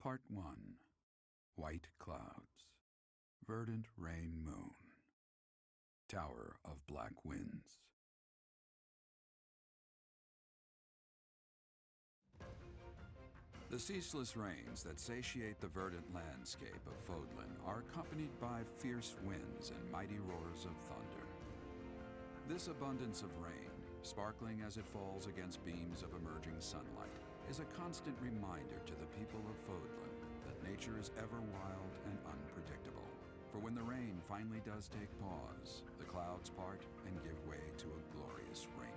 Part 1. White Clouds. Verdant Rain Moon. Tower of Black Winds. The ceaseless rains that satiate the verdant landscape of Fodlan are accompanied by fierce winds and mighty roars of thunder. This abundance of rain, sparkling as it falls against beams of emerging sunlight, is a constant reminder to the people of Fodlan that nature is ever wild and unpredictable. For when the rain finally does take pause, the clouds part and give way to a glorious rainbow.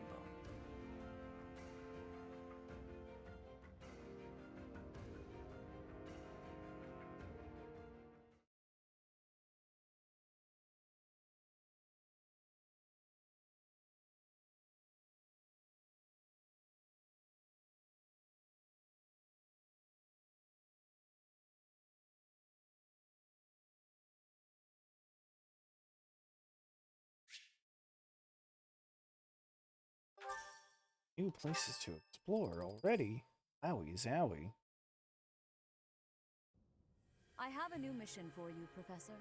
New places to explore already. Owie zowie. I have a new mission for you, Professor.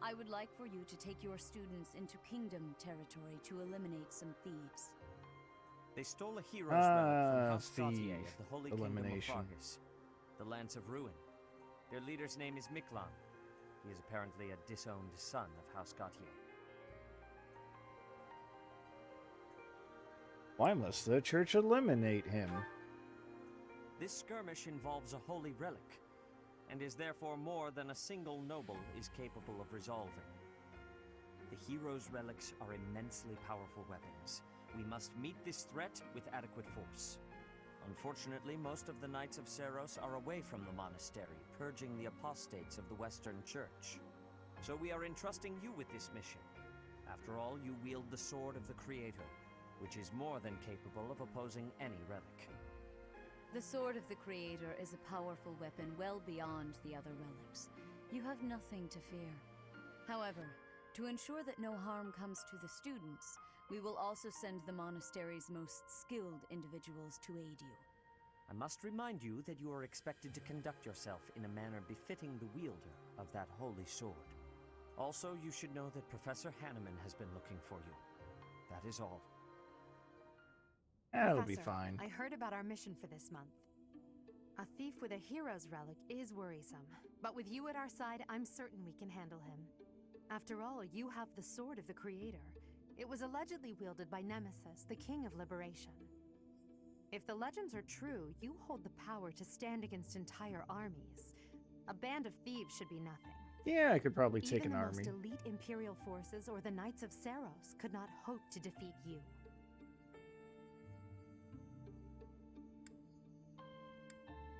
I would like for you to take your students into Kingdom territory to eliminate some thieves. They stole a hero's relic from House Gautier thief of the Holy elimination. Kingdom of Fargus, the Lance of Ruin. Their leader's name is Miklan. He is apparently a disowned son of House Gautier. Why must the church eliminate him? This skirmish involves a holy relic, and is therefore more than a single noble is capable of resolving. The hero's relics are immensely powerful weapons. We must meet this threat with adequate force. Unfortunately, most of the Knights of Seros are away from the monastery, purging the apostates of the Western Church. So we are entrusting you with this mission. After all, you wield the Sword of the Creator, which is more than capable of opposing any relic. The Sword of the Creator is a powerful weapon well beyond the other relics. You have nothing to fear. However, to ensure that no harm comes to the students, we will also send the monastery's most skilled individuals to aid you. I must remind you that you are expected to conduct yourself in a manner befitting the wielder of that holy sword. Also, you should know that Professor Hanneman has been looking for you. That is all. That'll be Professor, fine. I heard about our mission for this month. A thief with a hero's relic is worrisome, but with you at our side, I'm certain we can handle him. After all, you have the Sword of the Creator. It was allegedly wielded by Nemesis, the King of Liberation. If the legends are true, you hold the power to stand against entire armies. A band of thieves should be nothing. Yeah, I could probably take Even an the army. most elite Imperial forces or the Knights of Seros could not hope to defeat you.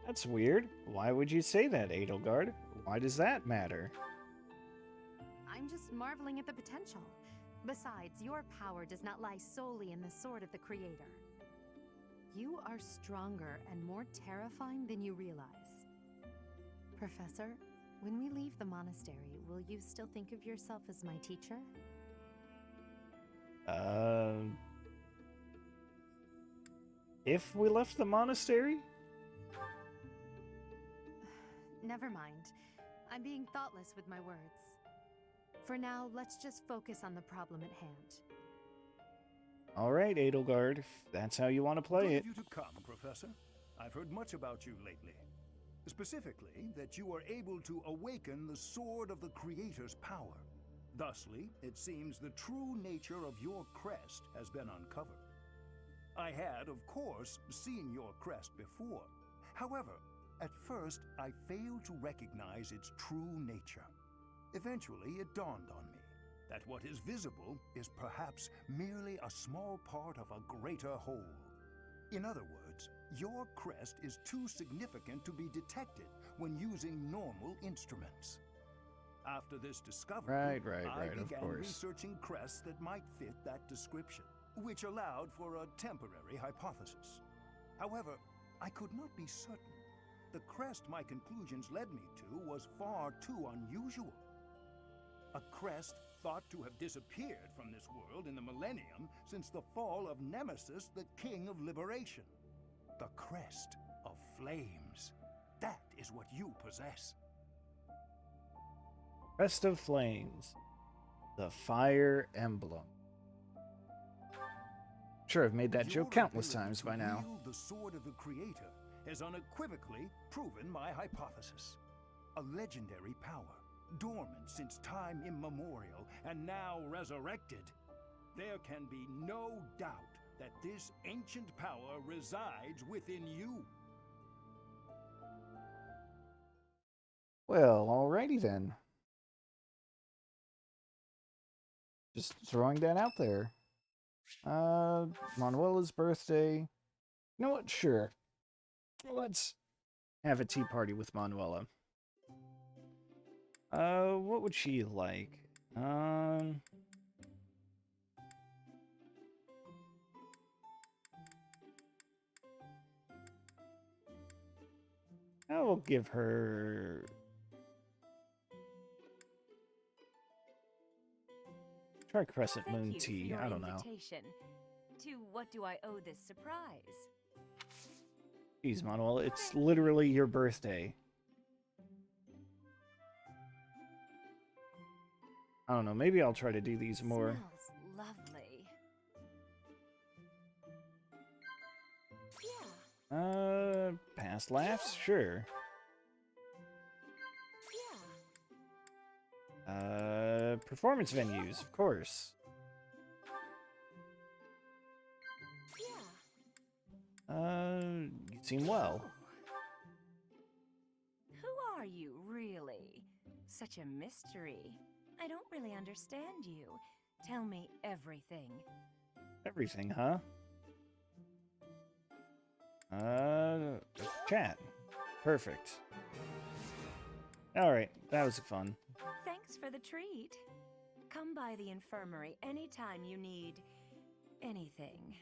That's weird. Why would you say that, Edelgard? Why does that matter? I'm just marveling at the potential. Besides, your power does not lie solely in the Sword of the Creator. You are stronger and more terrifying than you realize. Professor, when we leave the monastery, will you still think of yourself as my teacher? If we left the monastery? Never mind. I'm being thoughtless with my words. For now, let's just focus on the problem at hand. Alright, Edelgard, if that's how you want to play Good it. of you to come, Professor. I've heard much about you lately. Specifically, that you are able to awaken the Sword of the Creator's power. Thusly, it seems the true nature of your crest has been uncovered. I had, of course, seen your crest before. However, at first, I failed to recognize its true nature. Eventually, it dawned on me that what is visible is perhaps merely a small part of a greater whole. In other words, your crest is too significant to be detected when using normal instruments. After this discovery, I of began course. researching crests that might fit that description, which allowed for a temporary hypothesis. However, I could not be certain. The crest my conclusions led me to was far too unusual. A crest thought to have disappeared from this world in the millennium since the fall of Nemesis, the King of Liberation. The Crest of Flames. That is what you possess. Crest of Flames. The Fire Emblem. Sure, I've made that Your joke countless ability times to by now. wield the sword of the Creator has unequivocally proven my hypothesis. A legendary power, dormant since time immemorial, and now resurrected. There can be no doubt that this ancient power resides within you. Well, alrighty then. Just throwing that out there. Manuela's birthday. You know what? Sure. Let's have a tea party with Manuela. What would she like? I will give her... Try Crescent Moon tea. I don't know. To what do I owe this surprise? Jeez, Manuela, it's literally your birthday. I don't know, maybe I'll try to do these more. Smells lovely. Yeah. Past laughs? Sure. Yeah. Performance venues, of course. Yeah. You seem well. Who are you, really? Such a mystery. I don't really understand you. Tell me everything. Everything, huh? Chat. Perfect. Alright, that was fun. Thanks for the treat. Come by the infirmary anytime you need anything.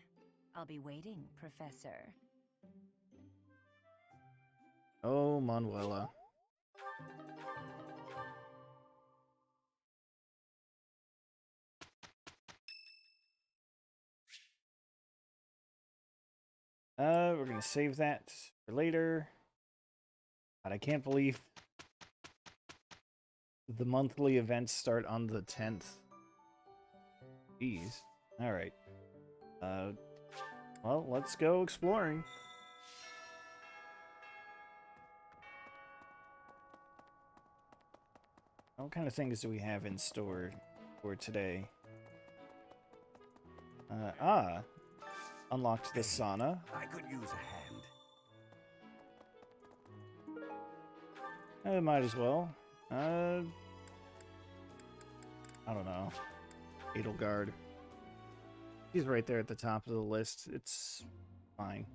I'll be waiting, Professor. Oh, Manuela. We're gonna save that for later. But I can't believe the monthly events start on the 10th. Jeez. Alright. Well, let's go exploring. What kind of things do we have in store for today? Unlocked the sauna. I could use a hand. Might as well. I don't know. Edelgard. He's right there at the top of the list. It's fine.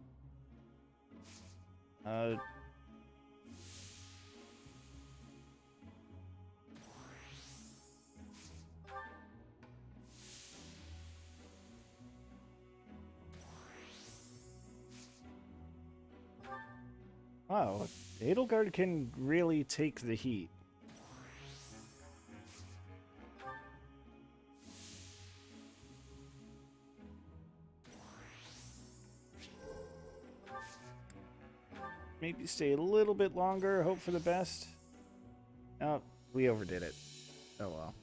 Wow, Edelgard can really take the heat. Maybe stay a little bit longer, hope for the best. Oh, we overdid it. Oh well.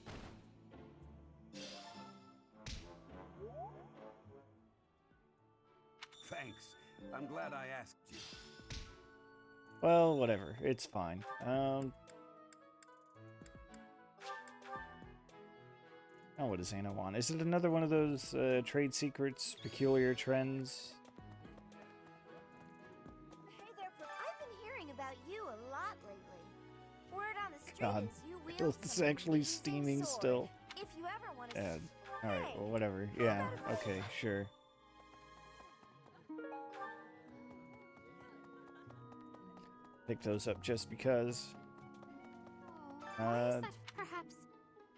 Thanks. I'm glad I asked you. Well, whatever. It's fine. Oh, what does Anna want? Is it another one of those trade secrets, peculiar trends? Hey there, I've been hearing about you a lot lately. Word on the street God, is you wield it's some actually amazing steaming sword. still. If you ever want to Yeah. see... Alright, Hey, well, whatever. how Yeah, about a okay, raise? sure. Pick those up just because. Why is that perhaps?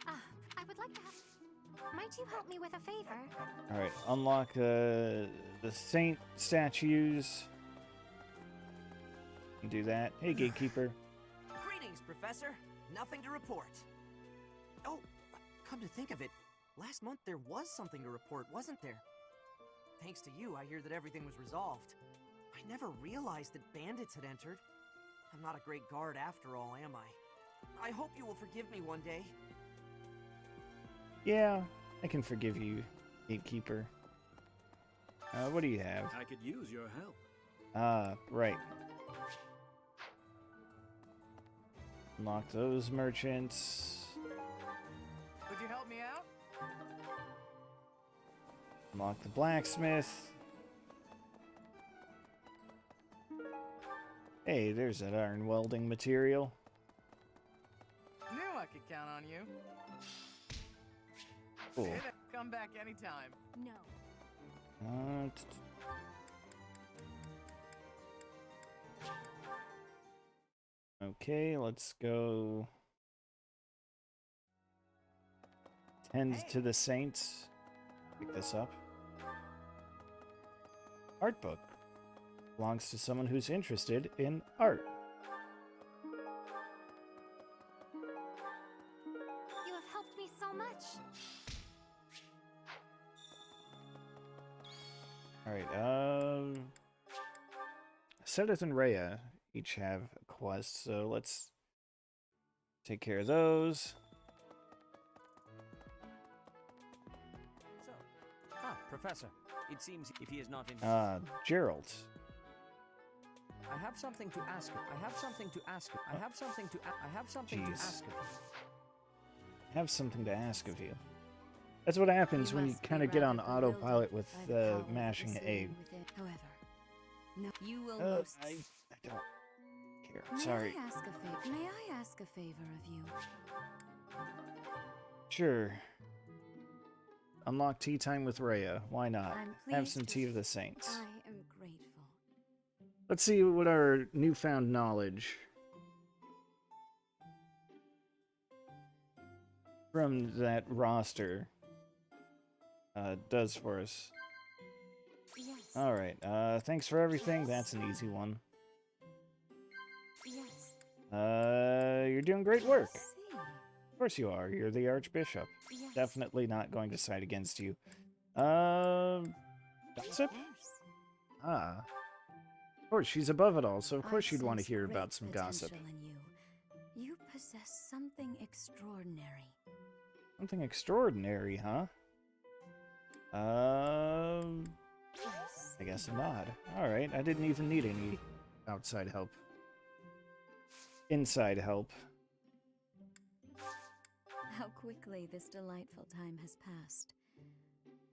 I would like to have... Might you help me with a favor? Alright, unlock the saint statues. Do that. Hey, gatekeeper. Greetings, Professor. Nothing to report. Oh, come to think of it, last month there was something to report, wasn't there? Thanks to you, I hear that everything was resolved. I never realized that bandits had entered. I'm not a great guard after all, am I? I hope you will forgive me one day. Yeah, I can forgive you, Gatekeeper. What do you have? I could use your help. Right. Unlock those merchants. Would you help me out? Unlock the blacksmith. Hey, there's that iron welding material. Knew I could count on you. Cool. Come back anytime. No. Okay, let's go. Tend to the saints. Pick this up. Art book. Belongs to someone who's interested in art. You have helped me so much. Alright, Sedith and Rhea each have a quest, so let's take care of those. So, Professor, it seems if he is not in... Gerald. I have something to ask him. I have something to ask him. I have something to ask him. I have something to ask of you. That's what happens when you kind of get on autopilot with mashing A. However, no, you will most... I don't care. Sorry. May I ask a favor of you? Sure. Unlock tea time with Rhea. Why not? Have some tea of the saints. I am grateful. Let's see what our newfound knowledge from that roster does for us. Yes. Alright, thanks for everything. That's an easy one. Yes. You're doing great work. Of course you are. You're the Archbishop. Yes. Definitely not going to side against you. Gossip? Ah. Of course, she's above it all, so of course she'd want to hear about some gossip. You possess something extraordinary. Something extraordinary, huh? I guess not. Alright, I didn't even need any outside help. Inside help. How quickly this delightful time has passed.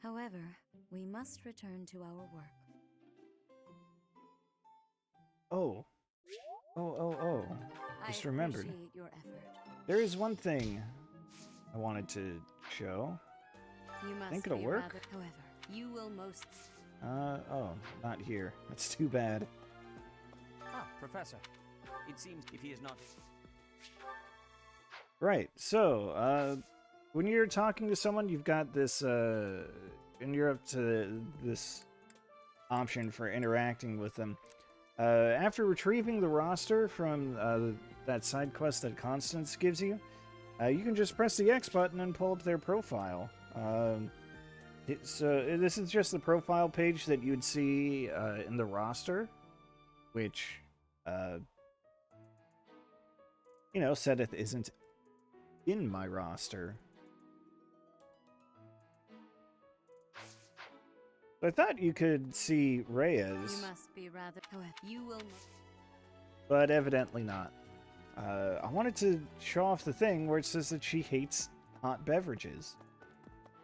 However, we must return to our work. Oh. Just remembered. I appreciate your effort. There is one thing I wanted to show. You must think it'll be work? rather, however, you will most... Oh, not here. That's too bad. Professor, it seems if he is not... Right, so, when you're talking to someone, you've got this, and you're up to this option for interacting with them. After retrieving the roster from that side quest that Constance gives you, you can just press the X button and pull up their profile. This is just the profile page that you'd see in the roster, which, you know, Sedith isn't in my roster. I thought you could see Rhea's. You must be rather... However, you will... But evidently not. I wanted to show off the thing where it says that she hates hot beverages.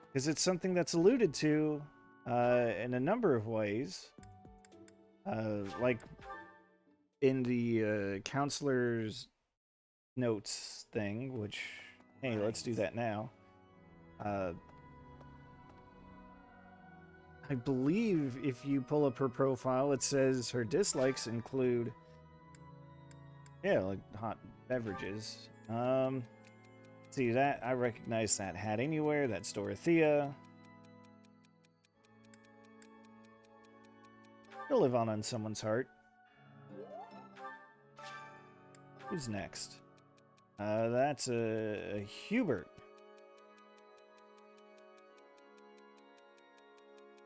Because it's something that's alluded to in a number of ways. Like in the counselor's notes thing, which, hey, let's do that now. I believe if you pull up her profile, it says her dislikes include, yeah, like hot beverages. See that? I recognize that hat anywhere. That's Dorothea. She'll live on someone's heart. Who's next? That's a Hubert.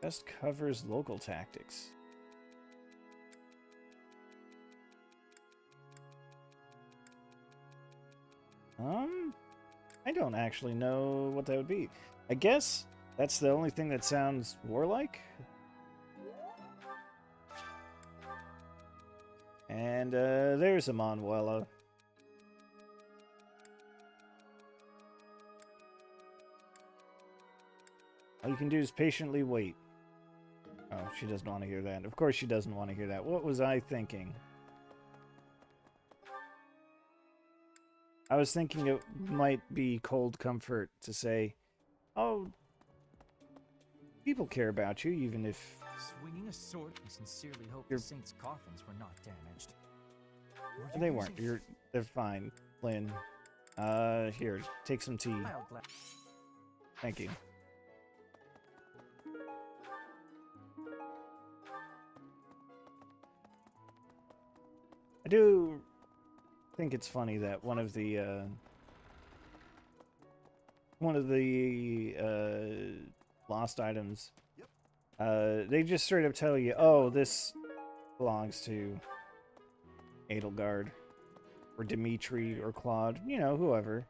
Best covers local tactics. I don't actually know what that would be. I guess that's the only thing that sounds warlike. And there's a Manuela. All you can do is patiently wait. Oh, she doesn't want to hear that. Of course she doesn't want to hear that. What was I thinking? I was thinking it might be cold comfort to say, oh, people care about you, even if... Swinging a sword, I sincerely hope the saints' coffins were not damaged. They weren't. They're fine, Lynn. Here, take some tea. Thank you. I do think it's funny that one of the lost items, they just straight up tell you, oh, this belongs to Edelgard or Dimitri or Claude, you know, whoever.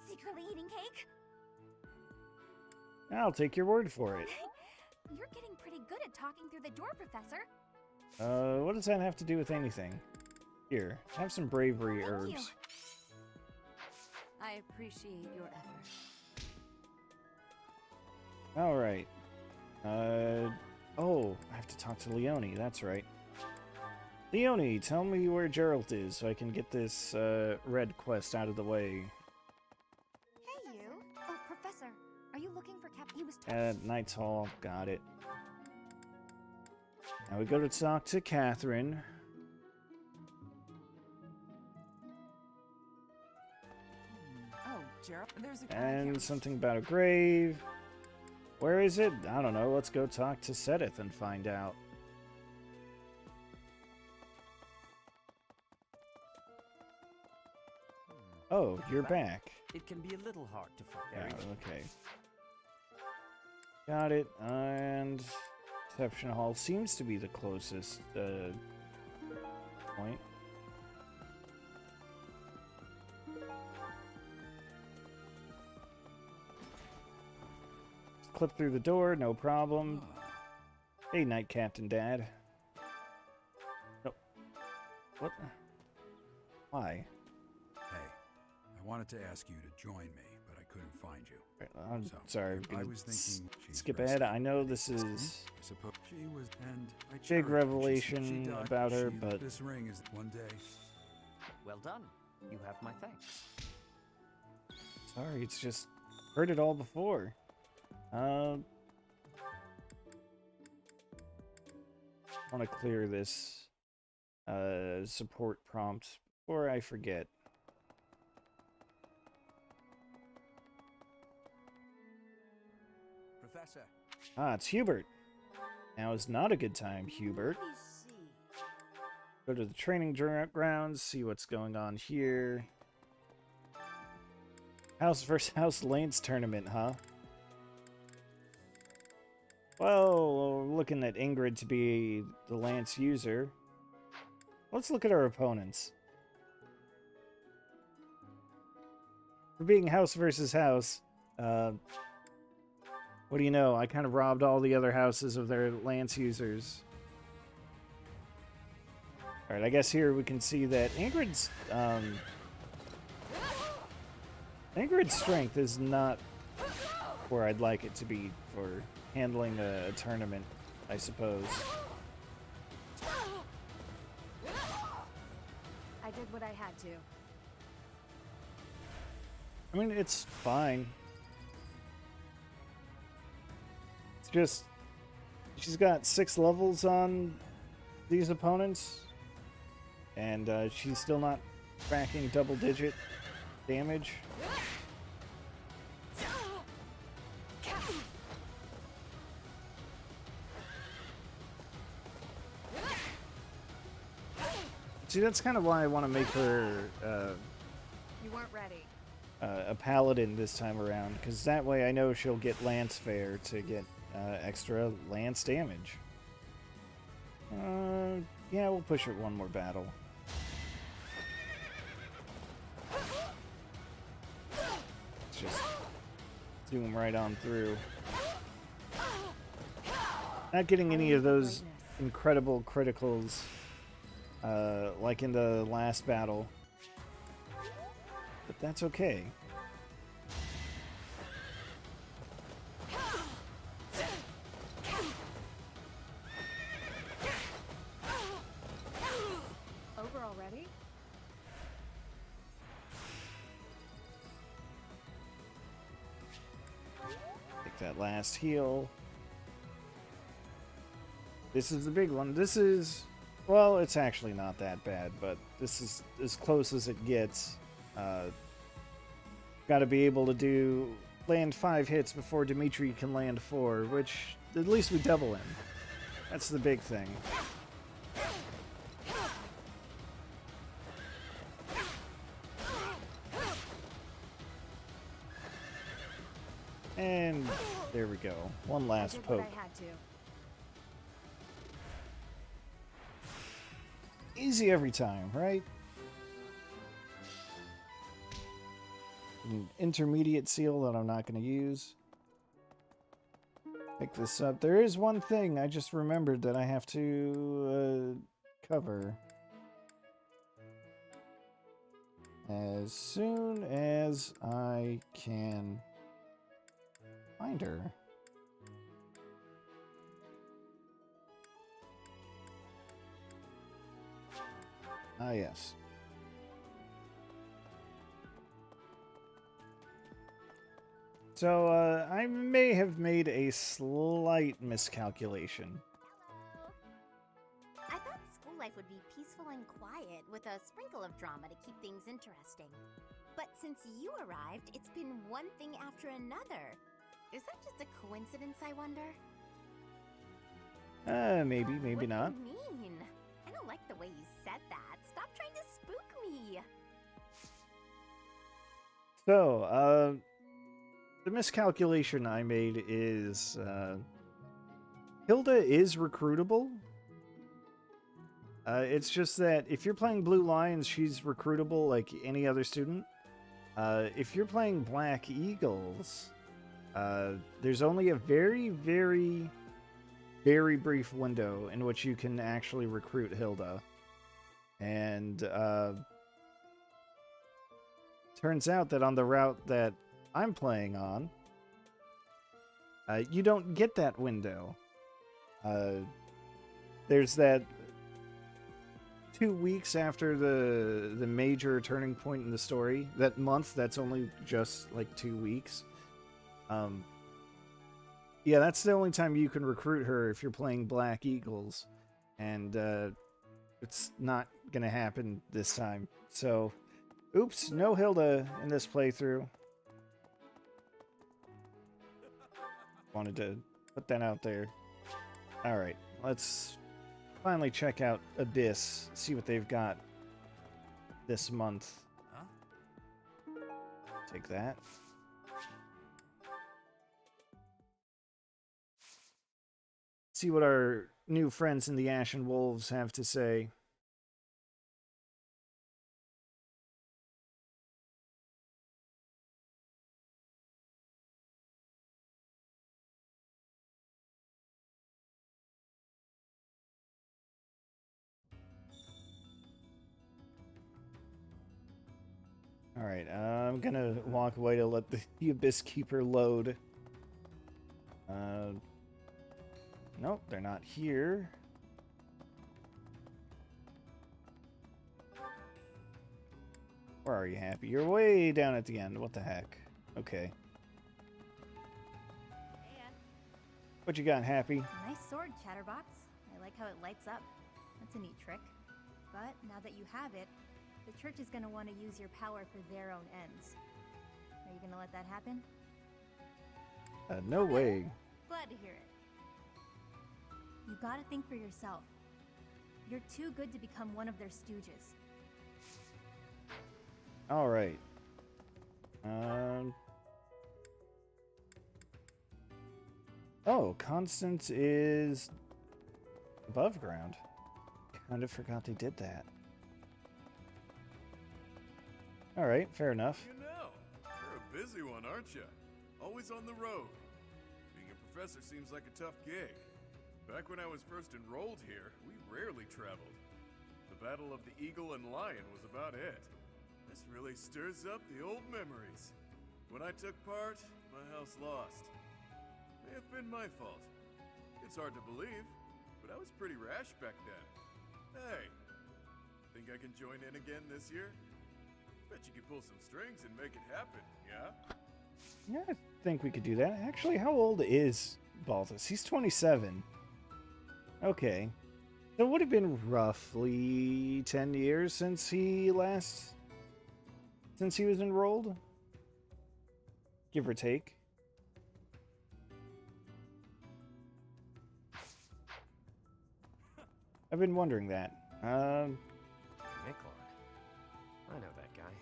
Secretly eating cake? I'll take your word for it. You're getting pretty good at talking through the door, Professor. What does that have to do with anything? Here, have some bravery Thank herbs. you. I appreciate your effort. Alright. Oh, I have to talk to Leone, that's right. Leone, tell me where Geralt is so I can get this, red quest out of the way. Hey, you. Oh, Professor, are you looking for Cap? He was At Knight's Hall, got it. Now we go to talk to Catherine. Oh, Gerald, there's a And something about a grave. Where is it? I don't know. Let's go talk to Sedith and find out. Oh, you're back. It can be a little hard to find. Yeah, okay. Got it. And Reception Hall seems to be the closest point. Clip through the door, no problem. Hey, Night Captain Dad. Nope. What? Why? Hey, I wanted to ask you to join me, but I couldn't find you. I'm So, sorry. I was thinking she's Skip ahead. I know this is I suppose she was, and I big cherish her. revelation She died, about her, but this ring is one day. Well done. You have my thanks. sorry, it's just heard it all before. I want to clear this support prompt before I forget. Professor. Ah, it's Hubert. Now is not a good time, Hubert. Go to the training grounds, see what's going on here. House vs. House Lanes tournament, huh? Well, we're looking at Ingrid to be the Lance user. Let's look at our opponents. For being house versus house, what do you know? I kind of robbed all the other houses of their Lance users. Alright, I guess here we can see that Ingrid's strength is not where I'd like it to be for handling a tournament, I suppose. I did what I had to. I mean, it's fine. It's just she's got 6 levels on these opponents, and she's still not cracking double-digit damage. See, that's kind of why I want to make her You weren't ready. a paladin this time around, because that way I know she'll get lance fare to get extra lance damage. Yeah, we'll push it one more battle. Let's just zoom right on through. Not getting any of those incredible criticals like in the last battle. But that's okay. Over already? Take that last heal. This is the big one. This is, well, it's actually not that bad, but this is as close as it gets. Got to be able to land 5 hits before Dimitri can land 4, which at least we double him. That's the big thing. And there we go. One last poke. Easy every time, right? An intermediate seal that I'm not going to use. Pick this up. There is one thing I just remembered that I have to cover. As soon as I can find her. Ah, yes. So, I may have made a slight miscalculation. Hello. I thought school life would be peaceful and quiet, with a sprinkle of drama to keep things interesting. But since you arrived, it's been one thing after another. Is that just a coincidence, I wonder? Maybe, maybe not. What do you mean? I don't like the way you said that. Stop trying to spook me. So, the miscalculation I made is, Hilda is recruitable. It's just that if you're playing Blue Lions, she's recruitable like any other student. If you're playing Black Eagles, there's only a very, very, very brief window in which you can actually recruit Hilda. And, turns out that on the route that I'm playing on, you don't get that window. There's that 2 weeks after the major turning point in the story. That month, that's only just like 2 weeks. Yeah, that's the only time you can recruit her if you're playing Black Eagles. And it's not going to happen this time. So, oops, no Hilda in this playthrough. Wanted to put that out there. Alright, let's finally check out Abyss, see what they've got this month. Huh? Take that. See what our new friends in the Ashen Wolves have to say. Alright, I'm gonna walk away to let the Abyss Keeper load. Nope, they're not here. Where are you, Happy? You're way down at the end. What the heck? Okay. What you got, Happy? Nice sword, Chatterbox. I like how it lights up. That's a neat trick. But now that you have it, the church is going to want to use your power for their own ends. Are you going to let that happen? No way. Glad to hear it. You gotta think for yourself. You're too good to become one of their stooges. Alright. Oh, Constance is above ground. Kind of forgot they did that. Alright, fair enough. You know, you're a busy one, aren't you? Always on the road. Being a professor seems like a tough gig. Back when I was first enrolled here, we rarely traveled. The Battle of the Eagle and Lion was about it. This really stirs up the old memories. When I took part, my house lost. May have been my fault. It's hard to believe, but I was pretty rash back then. Hey, think I can join in again this year? Bet you could pull some strings and make it happen, yeah? Yeah, I think we could do that. Actually, how old is Balthus? He's 27. Okay. So it would have been roughly 10 years since he was enrolled? Give or take. I've been wondering that. Nikolai. I know that guy.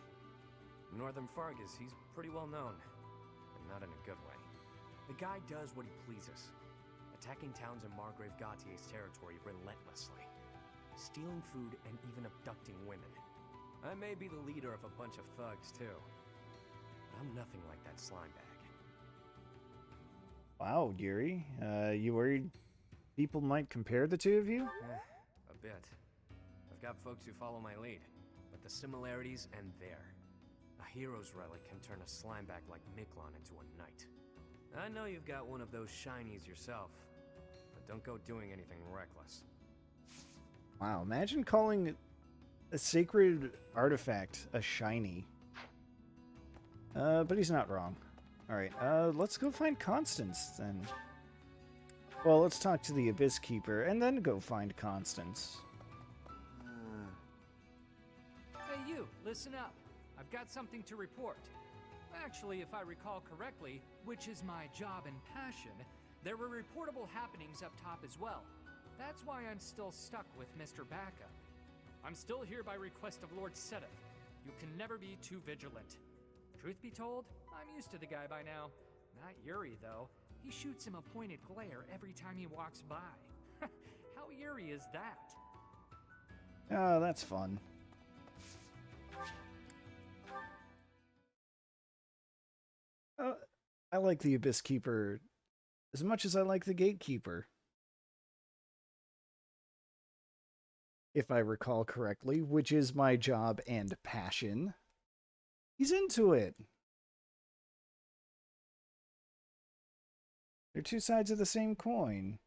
Northern Fargus, he's pretty well known. And not in a good way. The guy does what he pleases. Attacking towns in Margrave Gautier's territory relentlessly. Stealing food and even abducting women. I may be the leader of a bunch of thugs, too. But I'm nothing like that slime bag. Wow, Yuri. You worried people might compare the two of you? A bit. I've got folks who follow my lead, but the similarities end there. A hero's relic can turn a slimebag like Miklon into a knight. I know you've got one of those shinies yourself, but don't go doing anything reckless. Wow, imagine calling a sacred artifact a shiny. But he's not wrong. Alright, let's go find Constance, then. Well, let's talk to the Abyss Keeper, and then go find Constance. Hey you, listen up. I've got something to report. Actually, if I recall correctly, which is my job and passion, there were reportable happenings up top as well. That's why I'm still stuck with Mr. Backup. I'm still here by request of Lord Sedith. You can never be too vigilant. Truth be told, I'm used to the guy by now. Not Yuri, though. He shoots him a pointed glare every time he walks by. How eerie is that? Oh, that's fun. I like the Abyss Keeper as much as I like the Gatekeeper. If I recall correctly, which is my job and passion. He's into it. They're two sides of the same coin.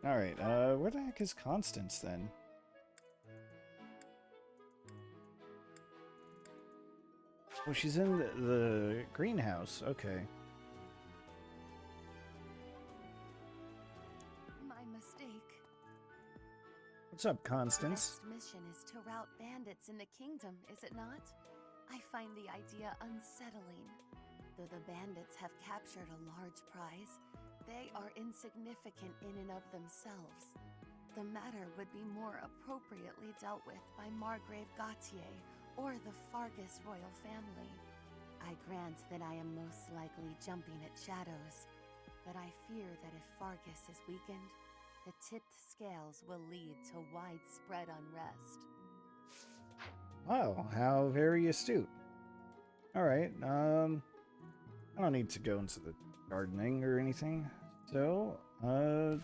Alright, where the heck is Constance then? Oh, she's in the greenhouse. Okay. My mistake. What's up, Constance? Our next mission is to rout bandits in the kingdom, is it not? I find the idea unsettling. Though the bandits have captured a large prize, they are insignificant in and of themselves. The matter would be more appropriately dealt with by Margrave Gautier or the Fargus royal family. I grant that I am most likely jumping at shadows, but I fear that if Fargus is weakened, the tipped scales will lead to widespread unrest. Wow, how very astute. Alright, I don't need to go into the gardening or anything, so, I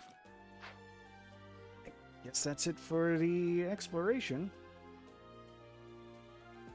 guess that's it for the exploration.